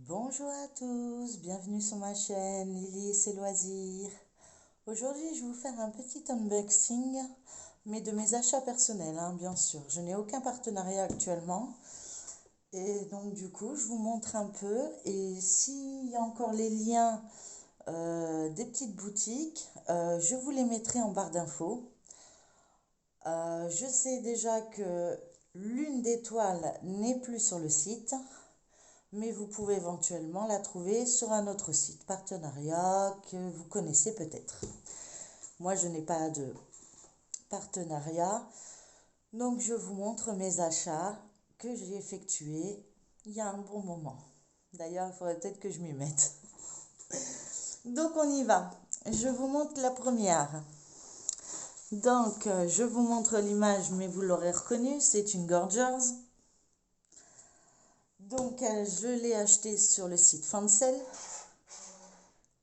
Bonjour à tous, bienvenue sur ma chaîne Lily et ses loisirs. Aujourd'hui, je vais vous faire un petit unboxing, mais de mes achats personnels, bien sûr. Je n'ai aucun partenariat actuellement. Et donc, du coup, je vous montre un peu. Et s'il y a encore les liens des petites boutiques, je vous les mettrai en barre d'infos. Je sais déjà que l'une des toiles n'est plus sur le site, mais vous pouvez éventuellement la trouver sur un autre site partenariat que vous connaissez peut-être. Moi, je n'ai pas de partenariat, donc je vous montre mes achats que j'ai effectués il y a un bon moment. D'ailleurs, il faudrait peut-être que je m'y mette. Donc, on y va. Je vous montre la première. Donc, je vous montre l'image, mais vous l'aurez reconnue, c'est une Gorgeous. Donc, je l'ai achetée sur le site Fancel.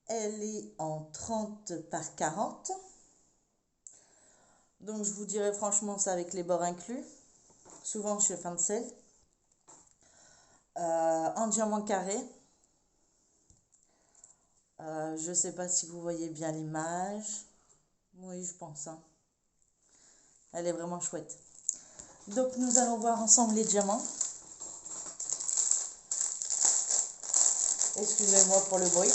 Elle est en 30 par 40. Donc, je vous dirais franchement, c'est avec les bords inclus. Souvent chez Fancel. En diamant carré. Je ne sais pas si vous voyez bien l'image. Oui, je pense. Elle est vraiment chouette. Donc, nous allons voir ensemble les diamants. Excusez-moi pour le bruit.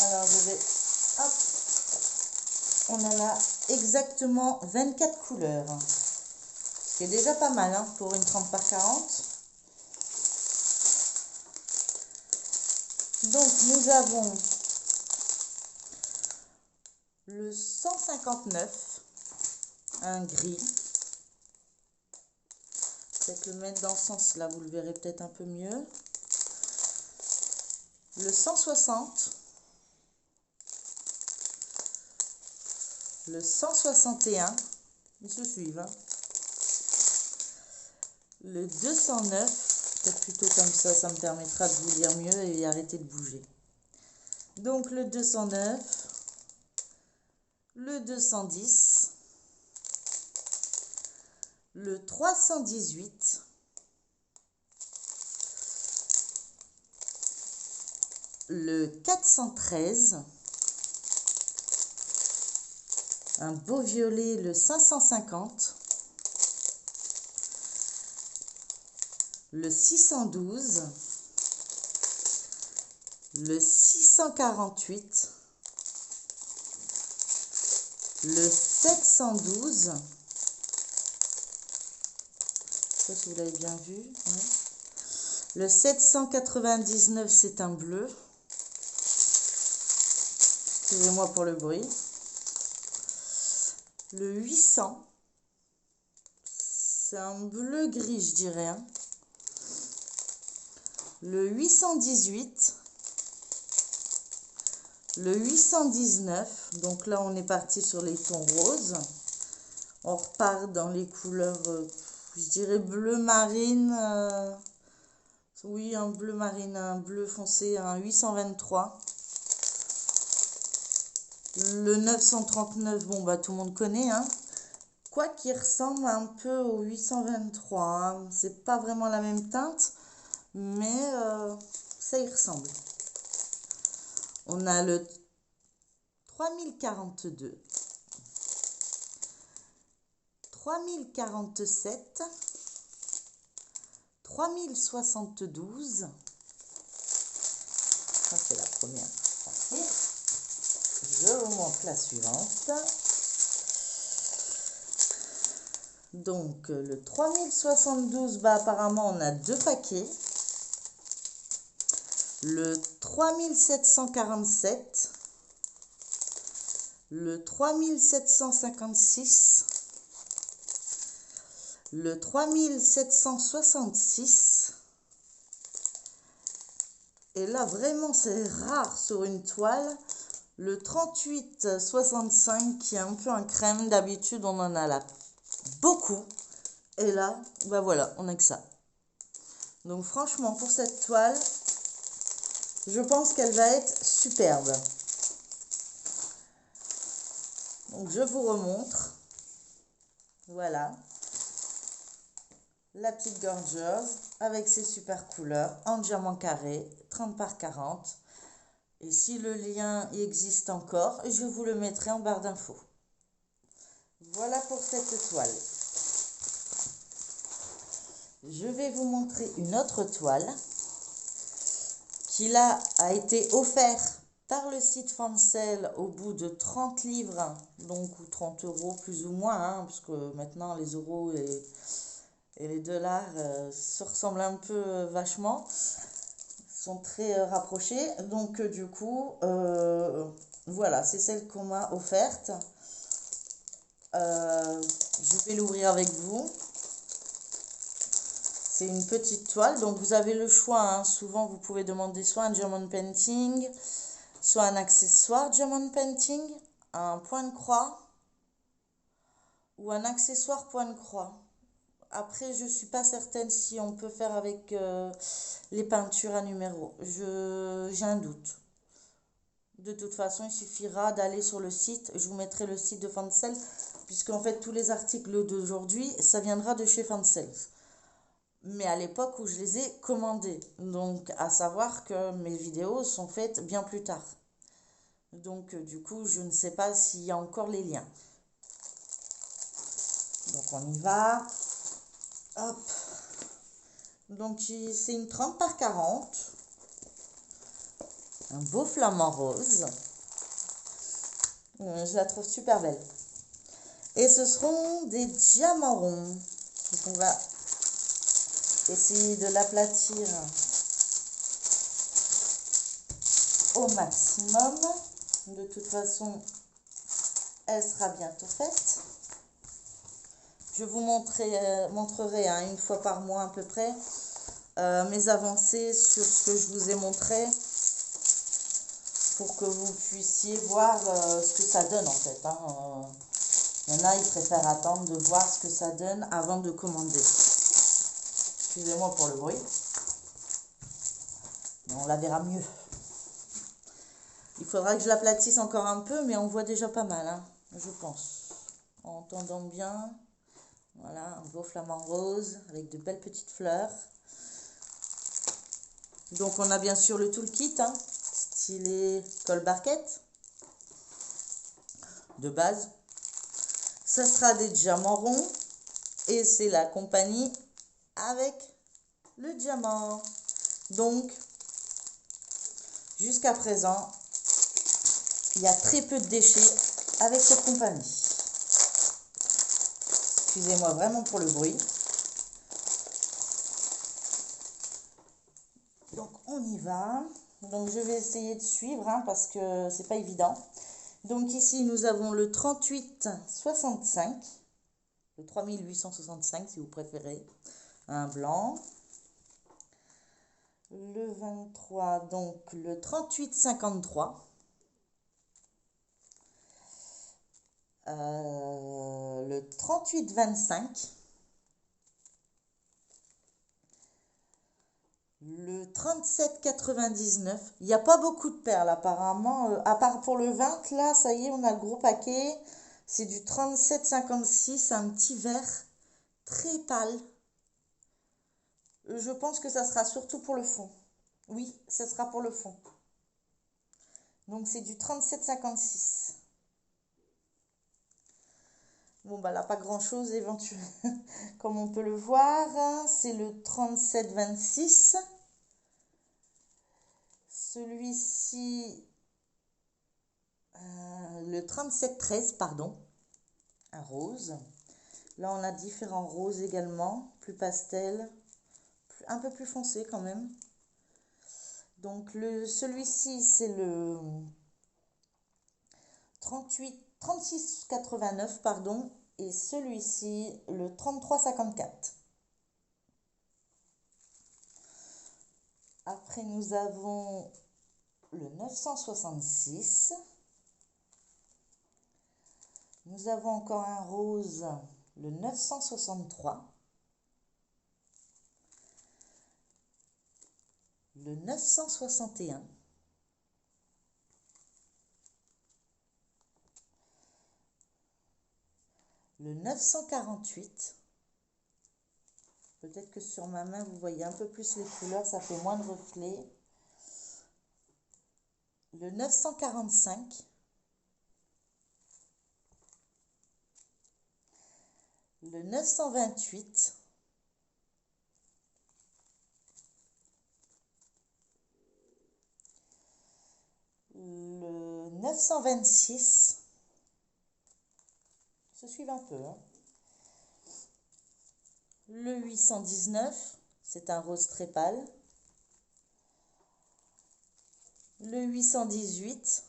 Alors, je vais... Hop. On en a exactement 24 couleurs. Ce qui est déjà pas mal pour une 30 par 40. Donc, nous avons le 159, un gris. Peut-être le mettre dans ce sens-là, vous le verrez peut-être un peu mieux. Le 160. Le 161. Ils se suivent. Le 209. Peut-être plutôt comme ça me permettra de vous lire mieux et arrêter de bouger. Donc le 209. Le 210. Le 318. Le 413. Un beau violet, le 550. Le 612. Le 648. Le 712. Je ne sais pas si vous l'avez bien vu. Le 799, c'est un bleu. Excusez-moi pour le bruit. Le 800, c'est un bleu gris, je dirais. Le 818. Le 819, donc là on est parti sur les tons roses. On repart dans les couleurs, je dirais bleu marine. Oui, un bleu marine, un bleu foncé, un 823. Le 939, bon bah tout le monde connaît. Quoi qu'il ressemble un peu au 823. C'est pas vraiment la même teinte, mais ça y ressemble. On a le 3042, 3047, 3072. Ça, c'est la première partie. Je vous montre la suivante. Donc, le 3072, apparemment, on a deux paquets. Le 3747. Le 3756. Le 3766. Et là, vraiment, c'est rare sur une toile. Le 3865, qui est un peu un crème. D'habitude, on en a là beaucoup. Et là, voilà, on a que ça. Donc, franchement, pour cette toile, je pense qu'elle va être superbe. Donc, je vous remontre. Voilà. la petite gorgeuse avec ses super couleurs en diamant carré, 30 par 40. Et si le lien existe encore, je vous le mettrai en barre d'infos. Voilà pour cette toile. Je vais vous montrer une autre toile qui là a été offerte par le site Fancel au bout de 30 livres, donc ou 30 euros plus ou moins, hein, parce que maintenant les euros et les dollars se ressemblent un peu vachement, sont très rapprochés. Donc du coup, voilà, c'est celle qu'on m'a offerte. Je vais l'ouvrir avec vous. C'est une petite toile, donc vous avez le choix, hein. Souvent vous pouvez demander soit un diamond painting, soit un accessoire diamond painting, un point de croix ou un accessoire point de croix. Après, je ne suis pas certaine si on peut faire avec les peintures à numéro. J'ai un doute. De toute façon, il suffira d'aller sur le site. Je vous mettrai le site de Fancel, puisqu'en fait, tous les articles d'aujourd'hui, ça viendra de chez Fancel. Mais à l'époque où je les ai commandés. Donc, à savoir que mes vidéos sont faites bien plus tard. Donc, du coup, je ne sais pas s'il y a encore les liens. Donc, on y va. Hop. Donc, c'est une 30 par 40. Un beau flamant rose. Je la trouve super belle. Et ce seront des diamants ronds. Donc, on va essayer de l'aplatir au maximum. De toute façon, elle sera bientôt faite. Je vous montrerai hein, une fois par mois à peu près mes avancées sur ce que je vous ai montré pour que vous puissiez voir ce que ça donne en fait. Hein. Il y en a, ils préfèrent attendre de voir ce que ça donne avant de commander. Excusez-moi pour le bruit. Mais on la verra mieux. Il faudra que je l'aplatisse encore un peu, mais on voit déjà pas mal, hein, je pense. En entendant bien. Voilà, un beau flamant rose avec de belles petites fleurs. Donc on a bien sûr le toolkit, hein, stylé colle barquette de base. Ça sera des diamants ronds et c'est la compagnie avec le diamant. Donc jusqu'à présent, il y a très peu de déchets avec cette compagnie. Excusez-moi vraiment pour le bruit. Donc on y va. Donc je vais essayer de suivre hein, parce que c'est pas évident. Donc ici nous avons le 3865, le 3865 si vous préférez, un blanc. Le 23, donc le 3853. Le 3825. Le 37,99. Il n'y a pas beaucoup de perles apparemment. À part pour le 20, là, ça y est, on a le gros paquet. C'est du 37,56, un petit vert très pâle. Je pense que ça sera surtout pour le fond. Oui, ça sera pour le fond. Donc c'est du 37,56. Bon, bah là, pas grand-chose éventuellement. Comme on peut le voir, hein, c'est le 37,26. Celui-ci, le 37,13, pardon, un rose. Là, on a différents roses également, plus pastel, un peu plus foncé quand même. Donc, celui-ci, c'est le 36,89, pardon, et celui-ci, le 33,54. Après, nous avons le 966. Nous avons encore un rose, le 963. Le 961. Le 948. Peut-être que sur ma main, vous voyez un peu plus les couleurs, ça fait moins de reflets. Le 945. Le 928. Le 926. Se suivent un peu, hein. Le 819, c'est un rose très pâle. Le 818.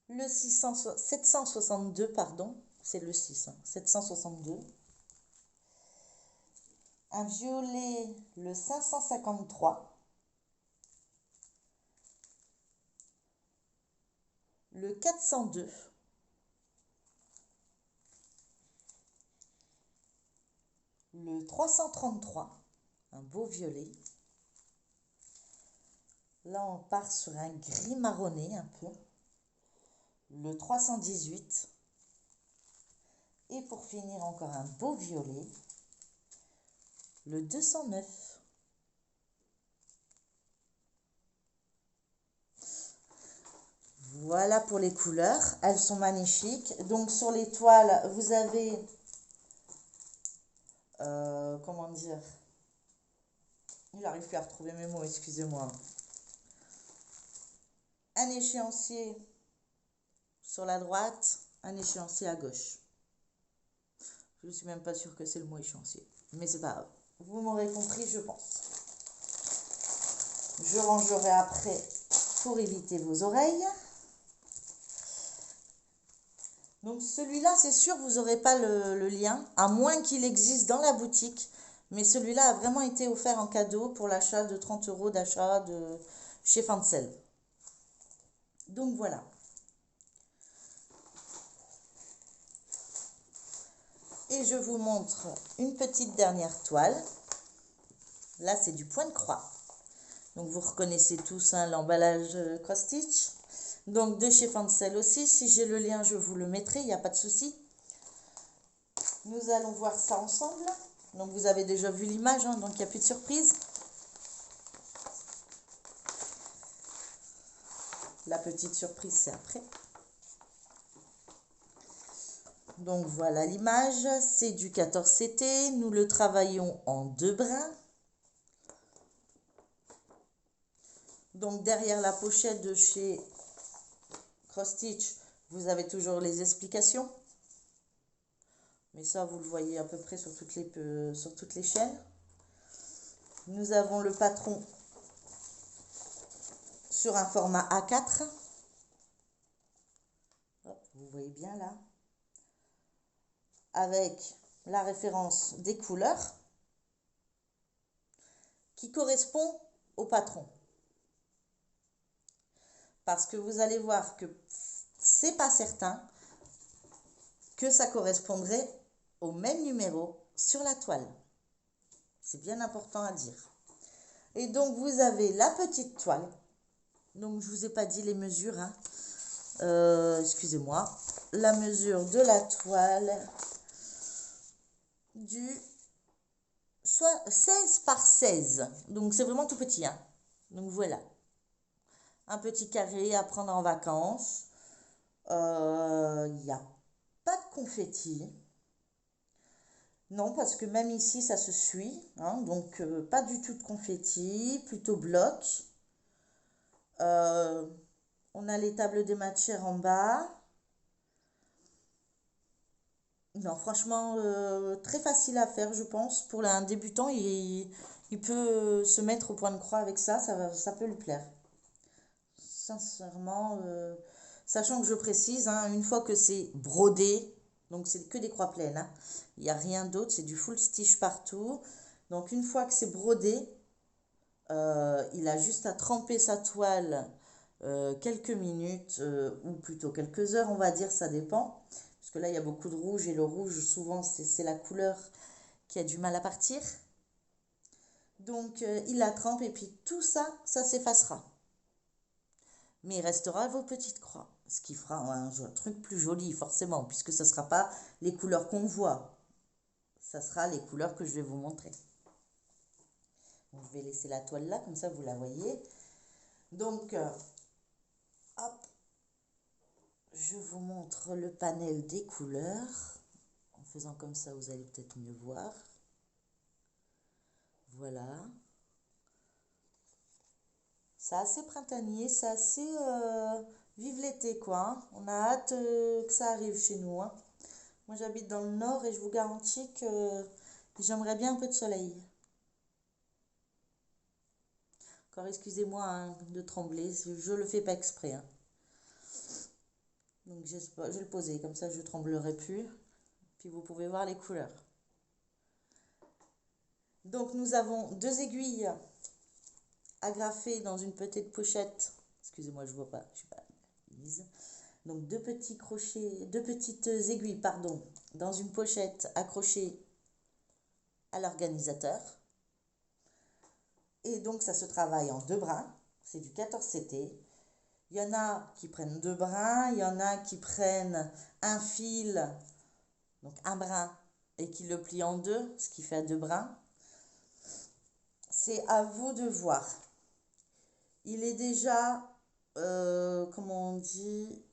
Le 762, pardon, c'est le 6, hein, 762. Un violet, le 553. Le 402. Le 333, un beau violet. Là, on part sur un gris marronné un peu. Le 318. Et pour finir, encore un beau violet. Le 209. Voilà pour les couleurs. Elles sont magnifiques. Donc, sur les toiles, vous avez... comment dire? Il n'arrive plus à retrouver mes mots, excusez-moi. Un échéancier sur la droite, un échéancier à gauche. Je ne suis même pas sûre que c'est le mot échéancier. Mais c'est pas grave. Vous m'aurez compris, je pense. Je rangerai après pour éviter vos oreilles. Donc celui-là, c'est sûr, vous n'aurez pas le lien, à moins qu'il existe dans la boutique. Mais celui-là a vraiment été offert en cadeau pour l'achat de 30 € d'achat de chez Fancel. Donc voilà. Et je vous montre une petite dernière toile. Là, c'est du point de croix. Donc vous reconnaissez tous, hein, l'emballage cross stitch. Donc de chez Fancel aussi. Si j'ai le lien, je vous le mettrai, il n'y a pas de souci. Nous allons voir ça ensemble. Donc vous avez déjà vu l'image, hein, donc il n'y a plus de surprise. La petite surprise, c'est après. Donc voilà l'image, c'est du 14 CT. Nous le travaillons en 2 brins. Donc derrière la pochette de chez Cross Stitch, vous avez toujours les explications. Mais ça, vous le voyez à peu près sur toutes les chaînes. Nous avons le patron sur un format A4. Hop, vous voyez bien là. Avec la référence des couleurs qui correspond au patron. Parce que vous allez voir que c'est pas certain que ça correspondrait au même numéro sur la toile. C'est bien important à dire. Et donc vous avez la petite toile. Donc je vous ai pas dit les mesures, hein. Excusez-moi. La mesure de la toile du soit 16 par 16. Donc c'est vraiment tout petit, hein. Donc voilà. Un petit carré à prendre en vacances. Il n'y a pas de confetti. Non, parce que même ici, ça se suit, hein, donc pas du tout de confetti, plutôt bloc. On a les tables des matières en bas. Non, franchement, très facile à faire, je pense. Pour un débutant, il peut se mettre au point de croix avec ça, ça peut lui plaire. Sincèrement, sachant que je précise, hein, une fois que c'est brodé, donc c'est que des croix pleines, hein, il n'y a rien d'autre, c'est du full stitch partout. Donc une fois que c'est brodé, il a juste à tremper sa toile quelques minutes, ou plutôt quelques heures, on va dire, ça dépend. Parce que là, il y a beaucoup de rouge et le rouge, souvent, c'est la couleur qui a du mal à partir. Donc, il la trempe et puis tout ça, ça s'effacera. Mais il restera vos petites croix. Ce qui fera un truc plus joli, forcément, puisque ce ne sera pas les couleurs qu'on voit. Ça sera les couleurs que je vais vous montrer. Donc, je vais laisser la toile là, comme ça vous la voyez. Donc, hop, je vous montre le panel des couleurs. En faisant comme ça, vous allez peut-être mieux voir. Voilà. C'est assez printanier, c'est assez vive l'été quoi. Hein. On a hâte que ça arrive chez nous. Hein. Moi j'habite dans le nord et je vous garantis que j'aimerais bien un peu de soleil. Encore excusez-moi hein, de trembler, je le fais pas exprès. Hein. Donc je vais le poser, comme ça je ne tremblerai plus. Puis vous pouvez voir les couleurs. Donc nous avons 2 aiguilles agrafées dans une petite pochette. Excusez-moi, je vois pas, je suis pas mise. Donc 2 petits crochets, 2 petites aiguilles, pardon, dans une pochette accrochée à l'organisateur. Et donc ça se travaille en 2 brins, c'est du 14 CT. Il y en a qui prennent 2 brins, il y en a qui prennent un fil, donc un brin, et qui le plient en 2, ce qui fait 2 brins. C'est à vous de voir. Il est déjà, comment on dit,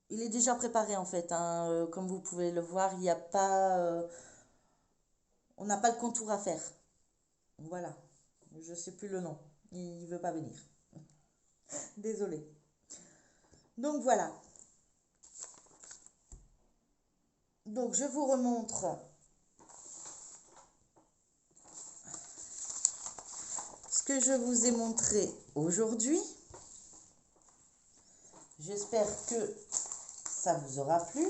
il est déjà préparé en fait. Hein. Comme vous pouvez le voir, il n'y a pas, on n'a pas le contour à faire. Voilà, je ne sais plus le nom. Il ne veut pas venir. Désolée. Donc voilà. Donc je vous remontre ce que je vous ai montré aujourd'hui. J'espère que ça vous aura plu.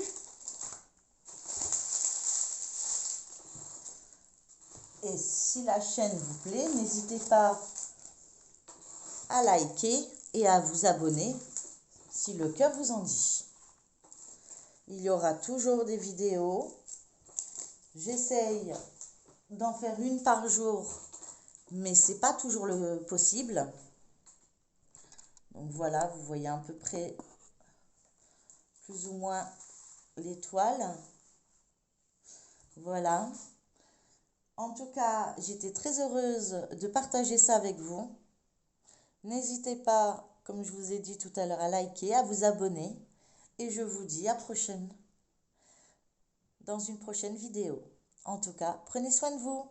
Et si la chaîne vous plaît, n'hésitez pas à liker et à vous abonner si le cœur vous en dit. Il y aura toujours des vidéos. J'essaye d'en faire une par jour, mais c'est pas toujours le possible. Donc voilà, vous voyez à peu près plus ou moins l'étoile. Voilà. En tout cas, j'étais très heureuse de partager ça avec vous. N'hésitez pas, comme je vous ai dit tout à l'heure, à liker, à vous abonner. Et je vous dis à prochaine, dans une prochaine vidéo. En tout cas, prenez soin de vous.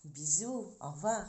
Bisous, au revoir.